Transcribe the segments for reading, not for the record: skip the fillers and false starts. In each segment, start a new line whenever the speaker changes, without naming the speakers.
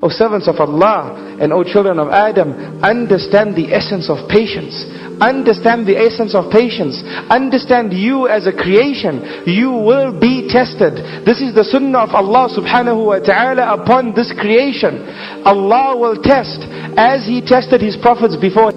O servants of Allah and O children of Adam, understand the essence of patience. Understand the essence of patience. Understand you as a creation. You will be tested. This is the sunnah of Allah subhanahu wa ta'ala upon this creation. Allah will test as He tested His prophets before.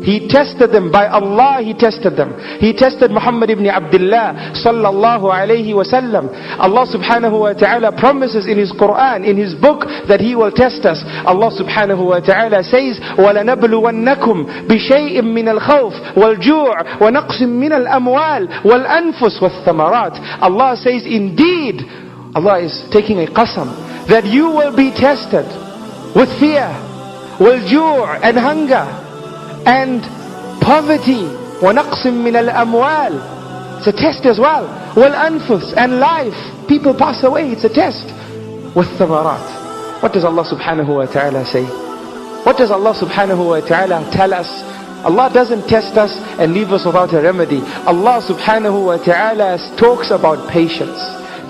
He tested them. By Allah He tested them. He tested Muhammad ibn Abdullah sallallahu alayhi wa sallam. Allah subhanahu wa ta'ala promises in His Quran, in His book, that He will test us. Allah subhanahu wa ta'ala says, وَلَنَبْلُوَنَّكُمْ بِشَيْءٍ مِّنَ الْخَوْفِ وَالْجُوعِ وَنَقْصٍ مِّنَ الْأَمْوَالِ وَالْأَنفُسِ وَالثَّمَرَاتِ. Allah says, indeed, Allah is taking a qasam, that you will be tested with fear, وَالْجُوعِ and hunger, and poverty, وَنَقْصٍ مِّنَ الْأَمْوَالِ. It's a test as well. وَالْأَنفُسِ and life. People pass away, it's a test. وَالثَّمَرَاتِ. What does Allah subhanahu wa ta'ala say? What does Allah subhanahu wa ta'ala tell us? Allah doesn't test us and leave us without a remedy. Allah subhanahu wa ta'ala talks about patience.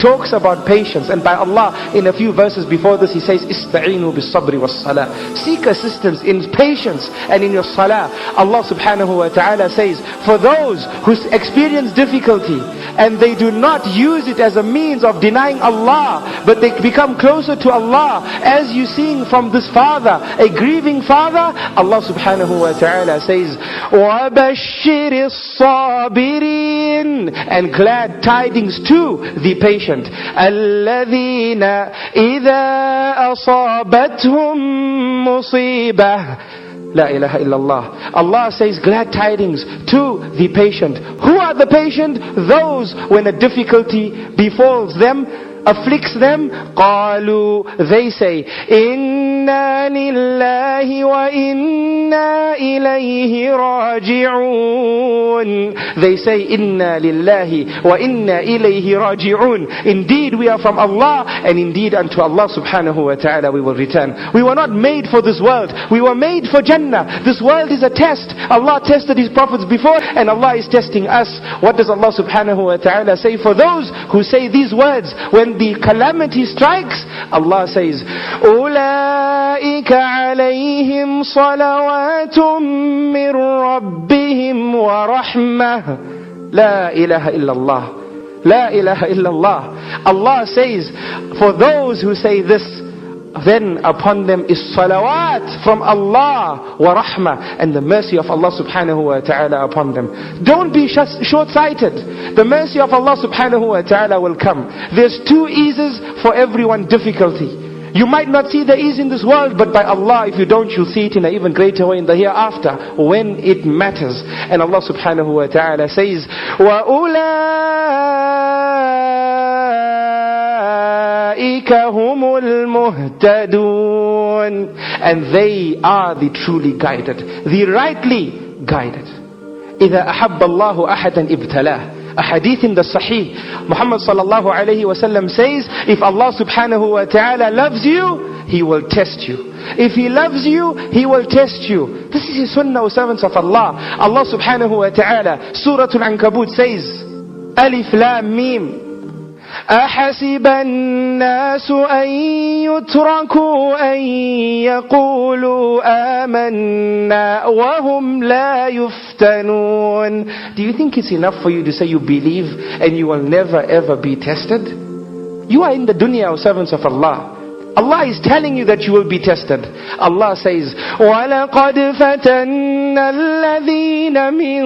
Talks about patience. And by Allah, in a few verses before this, He says, إِسْتَعِينُوا بِالصَّبْرِ وَالصَّلَاةِ. Seek assistance in patience and in your salah. Allah subhanahu wa ta'ala says, for those who experience difficulty and they do not use it as a means of denying Allah, but they become closer to Allah, as you seeing from this father, a grieving father, Allah subhanahu wa ta'ala says, وَبَشِّرِ الصَّابِرِينَ. And glad tidings to the patient. الَّذِينَ إِذَا أَصَابَتْهُمْ مُصِيبَةٌ. La ilaha illallah. Allah says glad tidings to the patient. Who are the patient? Those when a difficulty befalls them, afflicts them. قالوا, they say, إِنَّا لِلَّهِ وَإِنَّا إِلَيْهِ رَاجِعُونَ. They say, إِنَّا لِلَّهِ وَإِنَّا إِلَيْهِ رَاجِعُونَ. Indeed we are from Allah, and indeed unto Allah subhanahu wa ta'ala we will return. We were not made for this world. We were made for Jannah. This world is a test. Allah tested His prophets before, and Allah is testing us. What does Allah subhanahu wa ta'ala say for those who say these words when the calamity strikes? Allah says, أُولَئِكَ عَلَيْهِمْ صَلَوَاتٌ مِّن رَبِّهِمْ وَرَحْمَةٌ. La ilaha illallah. La ilaha illallah. Allah says, for those who say this, then upon them is salawat from Allah, wa rahmah, and the mercy of Allah subhanahu wa ta'ala upon them. Don't be short-sighted. The mercy of Allah subhanahu wa ta'ala will come. There's two eases for everyone, difficulty. You might not see the ease in this world, but by Allah, if you don't, you'll see it in an even greater way in the hereafter, when it matters. And Allah subhanahu wa ta'ala says, وَأُولَٰئِكَ هُمُ الْمُهْتَدُونَ. And they are the truly guided, the rightly guided. إِذَا أَحَبَّ اللَّهُ أَحَدًا ابْتَلَاهُ. A hadith in the Sahih, Muhammad sallallahu alayhi wa sallam says, if Allah subhanahu wa ta'ala loves you, He will test you. If He loves you, He will test you. This is His sunnah, O servants of Allah. Allah subhanahu wa ta'ala, Surah Al-Ankabut says, Alif Lam Mim, أحسب الناس أن يتركوا أن يقولوا آمنا وهم لا يفتنون. Do you think it's enough for you to say you believe and you will never ever be tested? You are in the dunya, O servants of Allah. Allah is telling you that you will be tested. Allah says, وَلَقَدْ فَتَنَّا الَّذِينَ مِن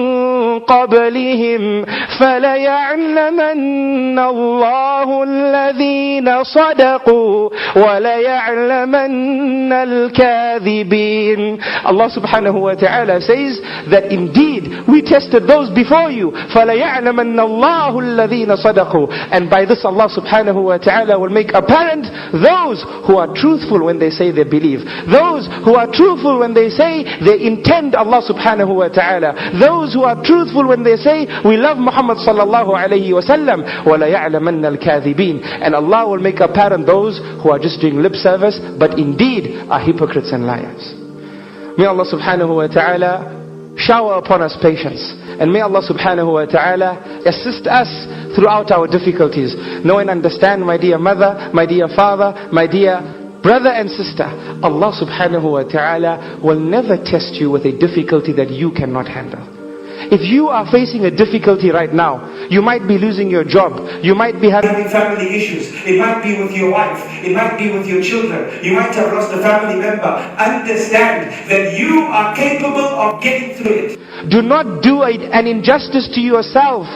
قَبْلِهِمْ فَلَيَعْلَمَنَّ اللَّهُ الَّذِينَ صَدَقُوا وَلَيَعْلَمَنَّ الْكَاذِبِينَ. Allah subhanahu wa ta'ala says that indeed we tested those before you. فَلَيَعْلَمَنَّ اللَّهُ الَّذِينَ صَدَقُوا. And by this Allah subhanahu wa ta'ala will make apparent those who are truthful when they say they believe. Those who are truthful when they say they intend Allah subhanahu wa ta'ala. Those who are truthful when they say we love Muhammad sallallahu alayhi wa sallam. وَلَيَعْلَمَنَّ الْكَاذِبِينَ. And Allah will make apparent those who are just doing lip service but indeed are hypocrites and liars. May Allah subhanahu wa ta'ala shower upon us patience. And may Allah subhanahu wa ta'ala assist us throughout our difficulties. Know and understand, my dear mother, my dear father, my dear Brother and sister, Allah subhanahu wa ta'ala will never test you with a difficulty that you cannot handle. If you are facing a difficulty right now, you might be losing your job, you might be having family issues, it might be with your wife, it might be with your children, you might have lost a family member. Understand that you are capable of getting through it. Do not do an injustice to yourself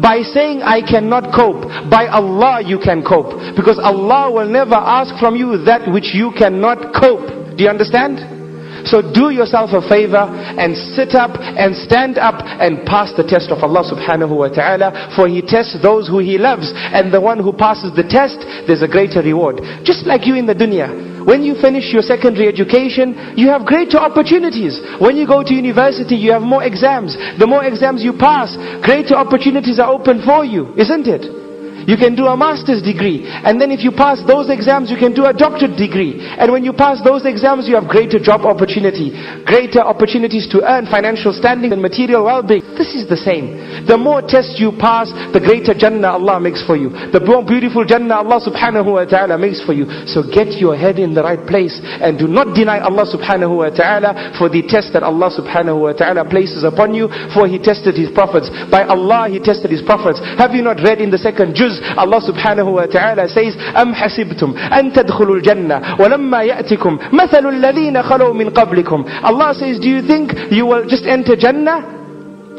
by saying, I cannot cope. By Allah you can cope, because Allah will never ask from you that which you cannot cope. Do you understand? So do yourself a favor and sit up and stand up and pass the test of Allah subhanahu wa ta'ala, for He tests those who He loves, and the one who passes the test, there's a greater reward. Just like you in the dunya, when you finish your secondary education, you have greater opportunities. When you go to university, you have more exams. The more exams you pass, greater opportunities are open for you, isn't it? You can do a master's degree, and then if you pass those exams, you can do a doctorate degree. And when you pass those exams, you have greater job opportunity, greater opportunities to earn financial standing and material well-being. This is the same. The more tests you pass, the greater Jannah Allah makes for you. The more beautiful Jannah Allah subhanahu wa ta'ala makes for you. So get your head in the right place, and do not deny Allah subhanahu wa ta'ala for the test that Allah subhanahu wa ta'ala places upon you, for He tested His prophets. By Allah He tested His prophets. Have you not read in the second juz, Allah subhanahu wa ta'ala says, أَمْ حَسِبْتُمْ أَن تَدْخُلُوا الْجَنَّةِ وَلَمَّا يَأْتِكُمْ مَثَلُ الَّذِينَ خَلَوْا مِنْ قَبْلِكُمْ. Allah says, do you think you will just enter Jannah?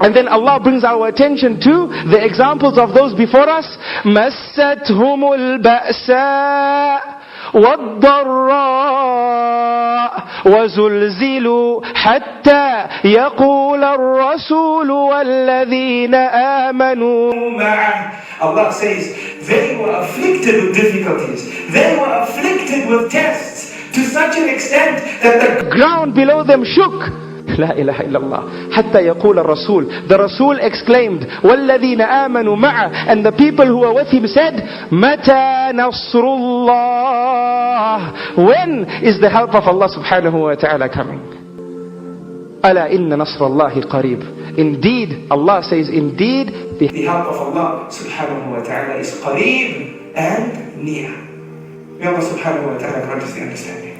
And then Allah brings our attention to the examples of those before us. مَسَّتْهُمُ الْبَأْسَاءُ وَالضَّرَّاءُ وَزُلْزِلُوا حَتَّى يَقُولَ الرَّسُولُ وَالَّذِينَ آمَنُوا مَعَهُ. Allah says, they were afflicted with difficulties. They were afflicted with tests to such an extent that the ground below them shook. La ilaha illallah. Hatta yaqul al-Rasul. The Rasul exclaimed, وَالَّذِينَ آمَنُوا مَعَهُ. And the people who were with him said, مَتَى نَصْرُ اللَّهِ. When is the help of Allah subhanahu wa ta'ala coming? أَلَا إِنَّ نَصْرَ اللَّهِ قَرِيبٌ. Indeed, Allah says, indeed, the help of Allah subhanahu wa ta'ala is qareeb and near. May Allah subhanahu wa ta'ala grant us the understanding.